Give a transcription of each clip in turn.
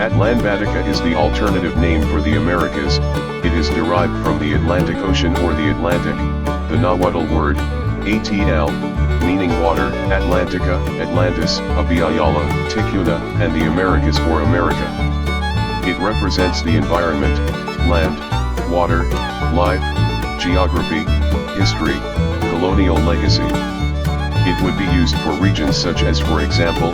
Atlanbatica is the alternative name for the Americas. It is derived from the Atlantic Ocean or the Atlantic, the Nahuatl word, ATL, meaning water, Atlantica, Atlantis, Abiyala, Ticuna, and the Americas or America. It represents the environment, land, water, life, geography, history, colonial legacy. It would be used for regions such as, for example,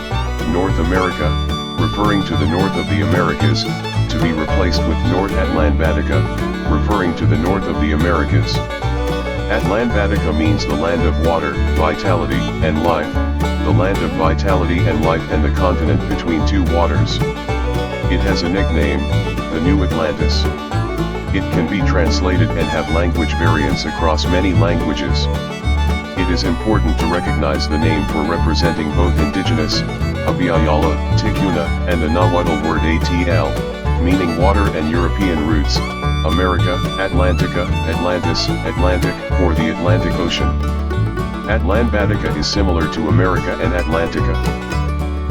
North America, referring to the north of the Americas, to be replaced with North Atlanbatica, referring to the north of the Americas. Atlanbatica means the land of water, vitality, and life, the land of vitality and life and the continent between two waters. It has a nickname, the New Atlantis. It can be translated and have language variants across many languages. It is important to recognize the name for representing both Indigenous, Abiyala, Ticuna, and the Nahuatl word ATL, meaning water and European roots, America, Atlantica, Atlantis, Atlantic, or the Atlantic Ocean. Atlanbatica is similar to America and Atlantica.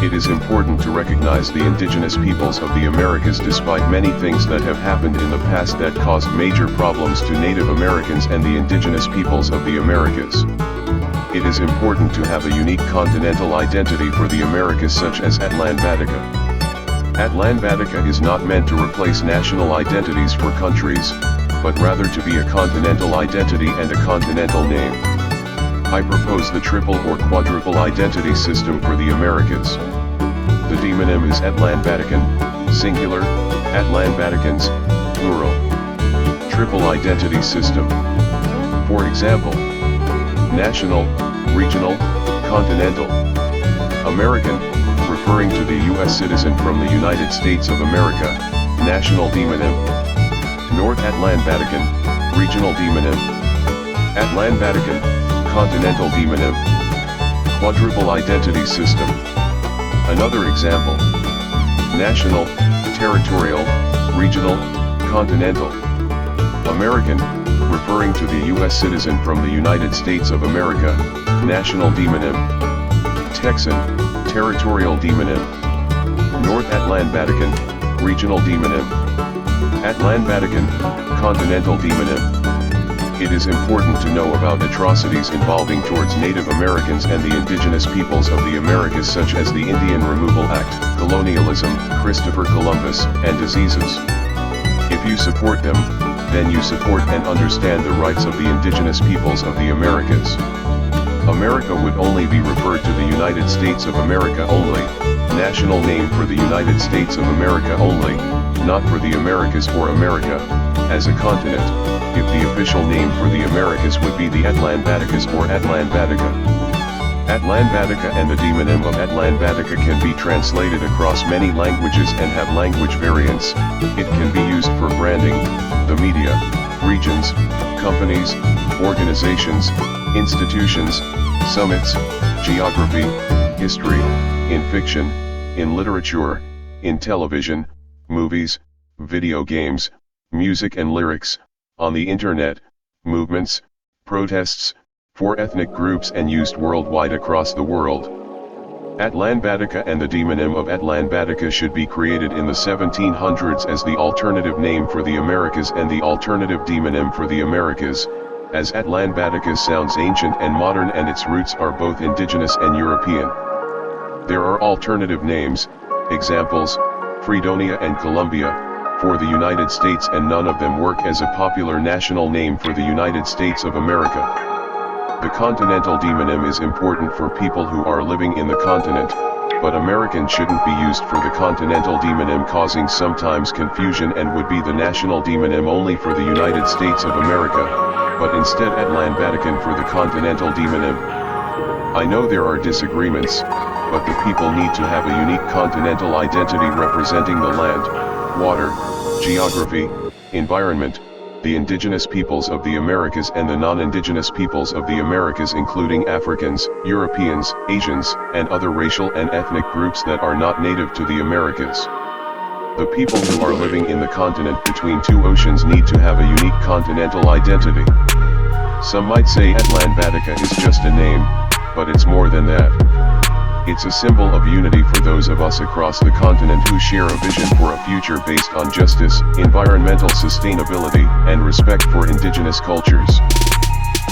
It is important to recognize the indigenous peoples of the Americas despite many things that have happened in the past that caused major problems to Native Americans and the indigenous peoples of the Americas. It is important to have a unique continental identity for the Americas such as Atlanbatica. Atlanbatica is not meant to replace national identities for countries, but rather to be a continental identity and a continental name. I propose the triple or quadruple identity system for the Americas. The demonym is Atlanbatican, singular, Atlanbaticans, plural. Triple identity system. For example, national, regional, continental. American, referring to the U.S. citizen from the United States of America, national demonym. North Atlanbatican, regional demonym. Atlanbatican, continental demonym. Quadruple identity system. Another example. National, territorial, regional, continental. American, referring to the U.S. citizen from the United States of America, national demonym. Texan, territorial demonym. North Atlanbatican, regional demonym. Atlanbatican, continental demonym. It is important to know about atrocities involving towards Native Americans and the indigenous peoples of the Americas such as the Indian Removal Act, colonialism, Christopher Columbus, and diseases. If you support them, then you support and understand the rights of the indigenous peoples of the Americas. America would only be referred to the United States of America only, national name for the United States of America only, not for the Americas or America, as a continent, if the official name for the Americas would be the Atlanbaticas or Atlanbatica. Atlanbatica and the demonym of Atlanbatica can be translated across many languages and have language variants. It can be used for branding, the media, regions, companies, organizations, institutions, summits, geography, history, in fiction, in literature, in television, movies, video games, music and lyrics, on the internet, movements, protests, for ethnic groups and used worldwide across the world. Atlanbatica and the demonym of Atlanbatica should be created in the 1700s as the alternative name for the Americas and the alternative demonym for the Americas, as Atlanbatica sounds ancient and modern and its roots are both indigenous and European. There are alternative names, examples, Fredonia and Columbia, for the United States and none of them work as a popular national name for the United States of America. The continental demonym is important for people who are living in the continent, but American shouldn't be used for the continental demonym causing sometimes confusion and would be the national demonym only for the United States of America, but instead Atlanbatican for the continental demonym. I know there are disagreements, but the people need to have a unique continental identity representing the land, water, geography, environment, the indigenous peoples of the Americas and the non-indigenous peoples of the Americas including Africans, Europeans, Asians, and other racial and ethnic groups that are not native to the Americas. The people who are living in the continent between two oceans need to have a unique continental identity. Some might say Atlanbatica is just a name, but it's more than that. It's a symbol of unity for those of us across the continent who share a vision for a future based on justice, environmental sustainability, and respect for indigenous cultures.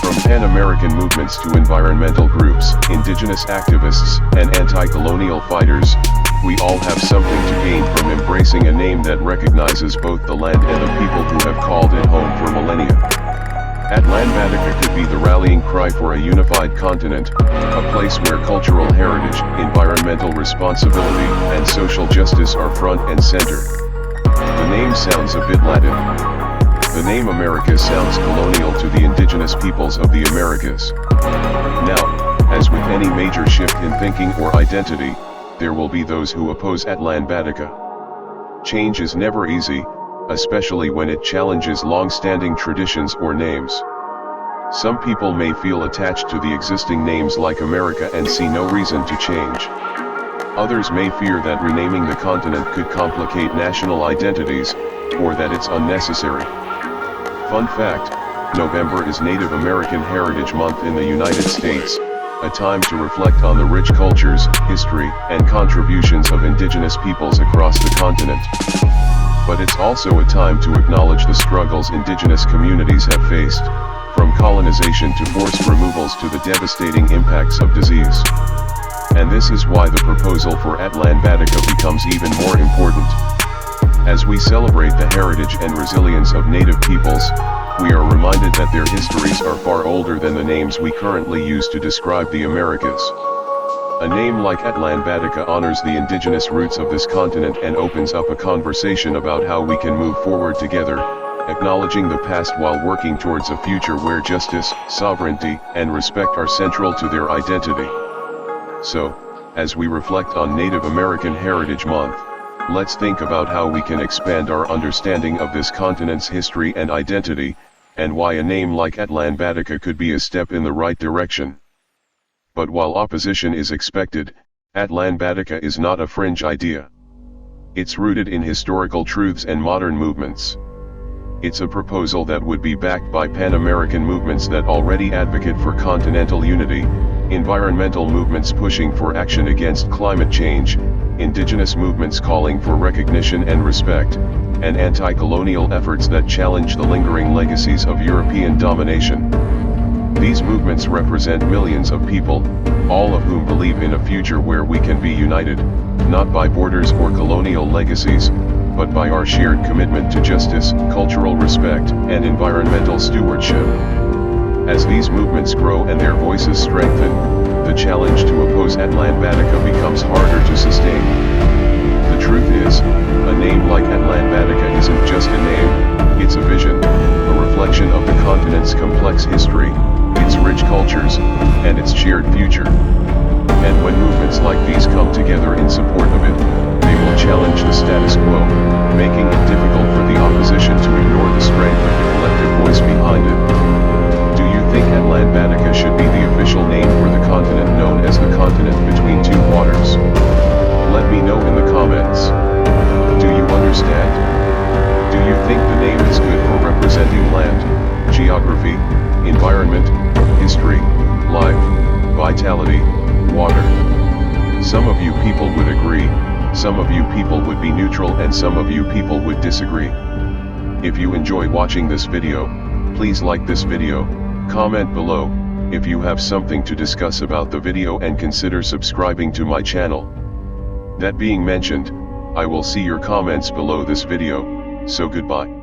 From Pan-American movements to environmental groups, indigenous activists, and anti-colonial fighters, we all have something to gain from embracing a name that recognizes both the land and the people who have called it home for millennia. Atlanbatica could be the rallying cry for a unified continent, a place where cultural heritage, environmental responsibility, and social justice are front and center. The name sounds a bit Latin. The name America sounds colonial to the indigenous peoples of the Americas. Now, as with any major shift in thinking or identity, there will be those who oppose Atlanbatica. Change is never easy, especially when it challenges long-standing traditions or names. Some people may feel attached to the existing names like America and see no reason to change. Others may fear that renaming the continent could complicate national identities, or that it's unnecessary. Fun fact, November is Native American Heritage Month in the United States, a time to reflect on the rich cultures, history, and contributions of indigenous peoples across the continent. But it's also a time to acknowledge the struggles indigenous communities have faced, from colonization to forced removals to the devastating impacts of disease. And this is why the proposal for Atlanbatica becomes even more important. As we celebrate the heritage and resilience of Native peoples, we are reminded that their histories are far older than the names we currently use to describe the Americas. A name like Atlanbatica honors the indigenous roots of this continent and opens up a conversation about how we can move forward together, acknowledging the past while working towards a future where justice, sovereignty, and respect are central to their identity. So, as we reflect on Native American Heritage Month, let's think about how we can expand our understanding of this continent's history and identity, and why a name like Atlanbatica could be a step in the right direction. But while opposition is expected, Atlanbatica is not a fringe idea. It's rooted in historical truths and modern movements. It's a proposal that would be backed by Pan-American movements that already advocate for continental unity, environmental movements pushing for action against climate change, indigenous movements calling for recognition and respect, and anti-colonial efforts that challenge the lingering legacies of European domination. These movements represent millions of people, all of whom believe in a future where we can be united, not by borders or colonial legacies, but by our shared commitment to justice, cultural respect, and environmental stewardship. As these movements grow and their voices strengthen, the challenge to oppose Atlanbatica becomes harder to sustain. The truth is, a name like Atlanbatica isn't just a name, it's a vision, a reflection of the continent's complex history, its rich cultures, and its shared future. And when movements like these come together in support of it, they will challenge the status quo, making it difficult for the opposition to ignore the strength of the collective voice behind it. Do you think Atlanbatica should be the official name for the continent known as the continent between two waters? Let me know in the comments. Do you understand? Do you think the name is good for representing land, geography, environment, history, life, vitality, water? Some of you people would agree, some of you people would be neutral, and some of you people would disagree. If you enjoy watching this video, please like this video, comment below, if you have something to discuss about the video, and consider subscribing to my channel. That being mentioned, I will see your comments below this video, so goodbye.